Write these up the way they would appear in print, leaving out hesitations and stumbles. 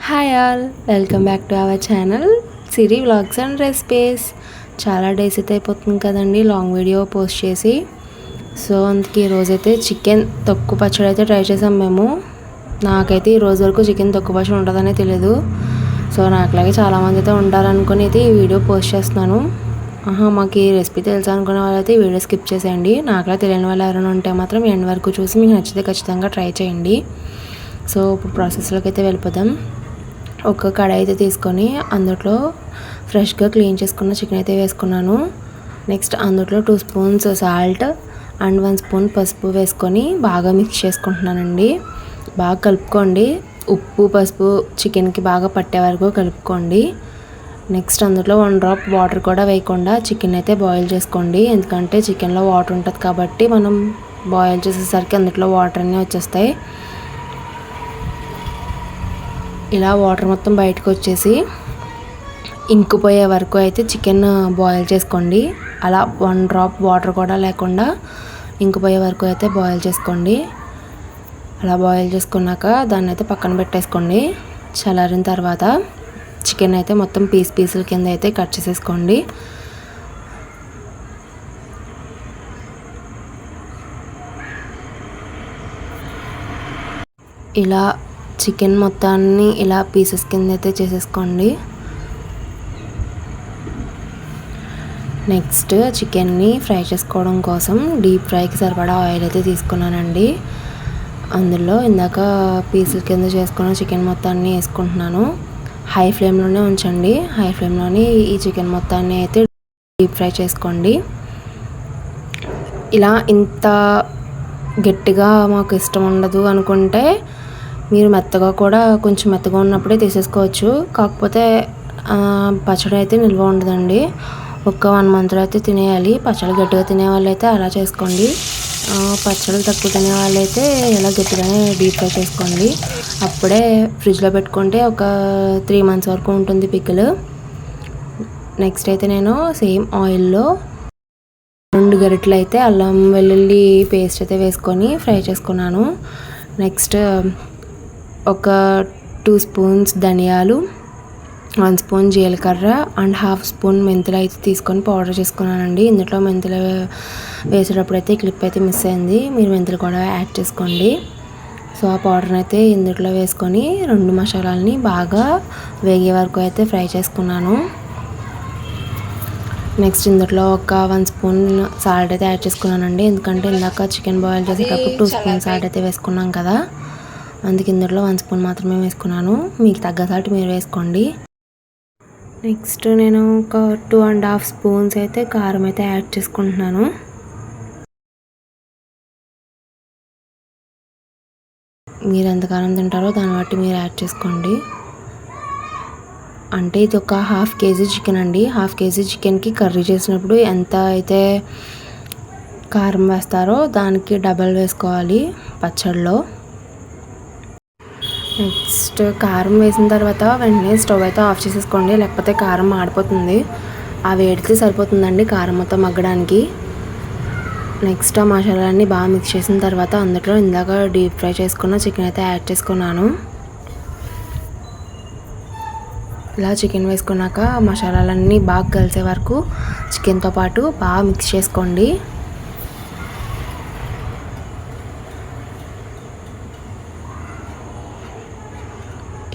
Hi all, welcome back to our channel Siri vlogs and recipes. చాలా days అయితే అయిపోతుంది కదండి లాంగ్ వీడియో పోస్ట్ చేసి. సో అందుకే ఈరోజైతే చికెన్ తొక్కు పచ్చడి అయితే ట్రై చేసాం మేము. నాకైతే ఈ రోజు వరకు చికెన్ తొక్కు పచ్చడి ఉంటుందనే తెలియదు. సో నాకులాగే చాలామంది అయితే ఉంటారనుకుని అయితే ఈ వీడియో పోస్ట్ చేస్తున్నాను. మాకు ఈ రెసిపీ తెలుసు అనుకునే వాళ్ళైతే ఈ వీడియో స్కిప్ చేసేయండి. నాకులా తెలియని వాళ్ళు ఎవరైనా ఉంటే మాత్రం ఎండ్ వరకు చూసి మీకు నచ్చితే ఖచ్చితంగా ట్రై చేయండి. సో ఇప్పుడు ప్రాసెస్లోకి అయితే వెళ్ళిపోదాం. ఒక కడాయి అయితే తీసుకొని అందులో ఫ్రెష్గా క్లీన్ చేసుకున్న చికెన్ అయితే వేసుకున్నాను. నెక్స్ట్ అందులో 2 స్పూన్స్ సాల్ట్ అండ్ 1 స్పూన్ పసుపు వేసుకొని బాగా మిక్స్ చేసుకుంటున్నానండి. బాగా కలుపుకోండి. ఉప్పు పసుపు చికెన్కి బాగా పట్టే వరకు కలుపుకోండి. నెక్స్ట్ అందులో 1 డ్రాప్ వాటర్ కూడా వేయకుండా చికెన్ అయితే బాయిల్ చేసుకోండి. ఎందుకంటే చికెన్లో వాటర్ ఉంటుంది కాబట్టి మనం బాయిల్ చేసేసరికి అందులో వాటర్ అన్నీ వచ్చేస్తాయి. ఇలా వాటర్ మొత్తం బయటకు వచ్చేసి ఇంకిపోయే వరకు అయితే చికెన్ బాయిల్ చేసుకోండి. అలా 1 డ్రాప్ వాటర్ కూడా లేకుండా ఇంకిపోయే వరకు అయితే బాయిల్ చేసుకోండి. అలా బాయిల్ చేసుకున్నాక దాన్ని అయితే పక్కన పెట్టేసుకోండి. చల్లారిన తర్వాత చికెన్ అయితే మొత్తం పీసుల కింద అయితే కట్ చేసేసుకోండి. ఇలా చికెన్ మొత్తాన్ని ఇలా పీసెస్ కింద అయితే చేసేసుకోండి. నెక్స్ట్ చికెన్ని ఫ్రై చేసుకోవడం కోసం డీప్ ఫ్రైకి సరిపడా ఆయిల్ అయితే తీసుకున్నానండి. అందులో ఇందాక పీసుల కింద చేసుకున్న చికెన్ మొత్తాన్ని వేసుకుంటున్నాను. హై ఫ్లేమ్లోనే ఉంచండి. హై ఫ్లేమ్లోని ఈ చికెన్ మొత్తాన్ని అయితే డీప్ ఫ్రై చేసుకోండి. ఇలా ఇంత గట్టిగా మాకు ఇష్టం ఉండదు అనుకుంటే మీరు మెత్తగా కూడా కొంచెం మెత్తగా ఉన్నప్పుడే తీసేసుకోవచ్చు. కాకపోతే పచ్చడి అయితే నిల్వ ఉండదండి. ఒక 1 మంత్లో అయితే తినేయాలి. పచ్చడి గట్టిగా తినే వాళ్ళైతే అలా చేసుకోండి. పచ్చడి తక్కువ తినే వాళ్ళైతే ఇలా గట్టిగానే డీప్ ఫ్రై చేసుకోండి. అప్పుడే ఫ్రిడ్జ్లో పెట్టుకుంటే ఒక 3 మంత్స్ వరకు ఉంటుంది పికిల్. నెక్స్ట్ అయితే నేను సేమ్ ఆయిల్లో 2 గరిటెలు అయితే అల్లం వెల్లుల్లి పేస్ట్ అయితే వేసుకొని ఫ్రై చేసుకున్నాను. నెక్స్ట్ ఒక 2 స్పూన్స్ ధనియాలు, 1 స్పూన్ జీలకర్ర అండ్ 1/2 స్పూన్ మెంతులు అయితే తీసుకొని పౌడర్ చేసుకున్నానండి. ఇందులో మెంతులు వేసేటప్పుడు అయితే క్లిప్ అయితే మిస్ అయింది. మీరు మెంతులు కూడా యాడ్ చేసుకోండి. సో ఆ పౌడర్ని అయితే ఇందులో వేసుకొని 2 మసాలాలని బాగా వేగే వరకు అయితే ఫ్రై చేసుకున్నాను. నెక్స్ట్ ఇందులో ఒక 1 స్పూన్ సాల్ట్ అయితే యాడ్ చేసుకున్నానండి. ఎందుకంటే ఇందాక చికెన్ బాయిల్ చేసేటప్పుడు 2 స్పూన్ సాల్ట్ అయితే వేసుకున్నాం కదా, అందుకే ఇందులో 1 స్పూన్ మాత్రమే వేసుకున్నాను. మీకు తగ్గ సాల్ట్ మీరు వేసుకోండి. నెక్స్ట్ నేను ఒక 2.5 స్పూన్స్ అయితే కారం అయితే యాడ్ చేసుకుంటున్నాను. మీరు ఎంత కారం తింటారో దాన్ని బట్టి మీరు యాడ్ చేసుకోండి. అంటే ఇది ఒక 1/2 కేజీ చికెన్ అండి. 1/2 కేజీ చికెన్కి కర్రీ చేసినప్పుడు ఎంత అయితే కారం వేస్తారో దానికి డబల్ వేసుకోవాలి పచ్చడిలో. నెక్స్ట్ కారం వేసిన తర్వాత వెంటనే స్టవ్ అయితే ఆఫ్ చేసేసుకోండి, లేకపోతే కారం మాడిపోతుంది. ఆ వేడితే సరిపోతుందండి కారం మొత్తం మగ్గడానికి. నెక్స్ట్ ఆ మసాలాన్ని బాగా మిక్స్ చేసిన తర్వాత అందులో ఇందాక డీప్ ఫ్రై చేసుకున్న చికెన్ అయితే యాడ్ చేసుకున్నాను. ఇలా చికెన్ వేసుకున్నాక మసాలాలన్నీ బాగా కలిసే వరకు చికెన్తో పాటు బాగా మిక్స్ చేసుకోండి.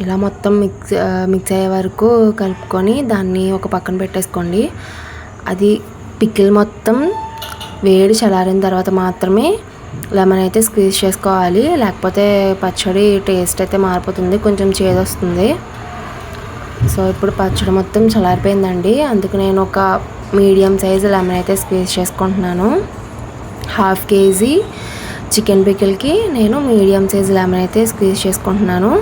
ఇలా మొత్తం మిక్స్ అయ్యే వరకు కలుపుకొని దాన్ని ఒక పక్కన పెట్టేసుకోండి. అది పికిల్ మొత్తం వేడి చల్లారిన తర్వాత మాత్రమే లెమన్ అయితే స్క్వీజ్ చేసుకోవాలి. లేకపోతే పచ్చడి టేస్ట్ అయితే మారిపోతుంది, కొంచెం చేదు వస్తుంది. సో ఇప్పుడు పచ్చడి మొత్తం చల్లారిపోయిందండి. అందుకు నేను ఒక మీడియం సైజు లెమన్ అయితే స్క్వీజ్ చేసుకుంటున్నాను. 1/2 కేజీ చికెన్ పికిల్కి నేను మీడియం సైజు లెమన్ అయితే స్క్వీజ్ చేసుకుంటున్నాను.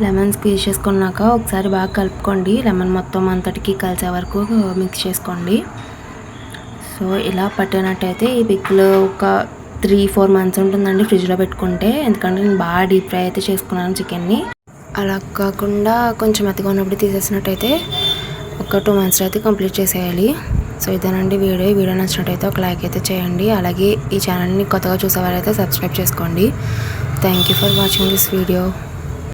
లెమన్ స్క్వీజ్ చేసుకున్నాక ఒకసారి బాగా కలుపుకోండి. లెమన్ మొత్తం అంతటికి కలిసే వరకు మిక్స్ చేసుకోండి. సో ఇలా పట్టినట్టయితే ఈ పికిల్ ఒక 3-4 మంత్స్ ఉంటుందండి ఫ్రిడ్జ్లో పెట్టుకుంటే. ఎందుకంటే నేను బాగా డీప్ ఫ్రై అయితే చేసుకున్నాను చికెన్ని. అలా కాకుండా కొంచెం మెత్తగా ఉన్నప్పుడు తీసేసినట్టయితే ఒక 2 మంత్స్ అయితే కంప్లీట్ చేసేయాలి. సో ఇదేనండి వీడియో నచ్చినట్టయితే ఒక లైక్ అయితే చేయండి. అలాగే ఈ ఛానల్ని కొత్తగా చూసేవారైతే సబ్స్క్రైబ్ చేసుకోండి. Thank you for watching this video.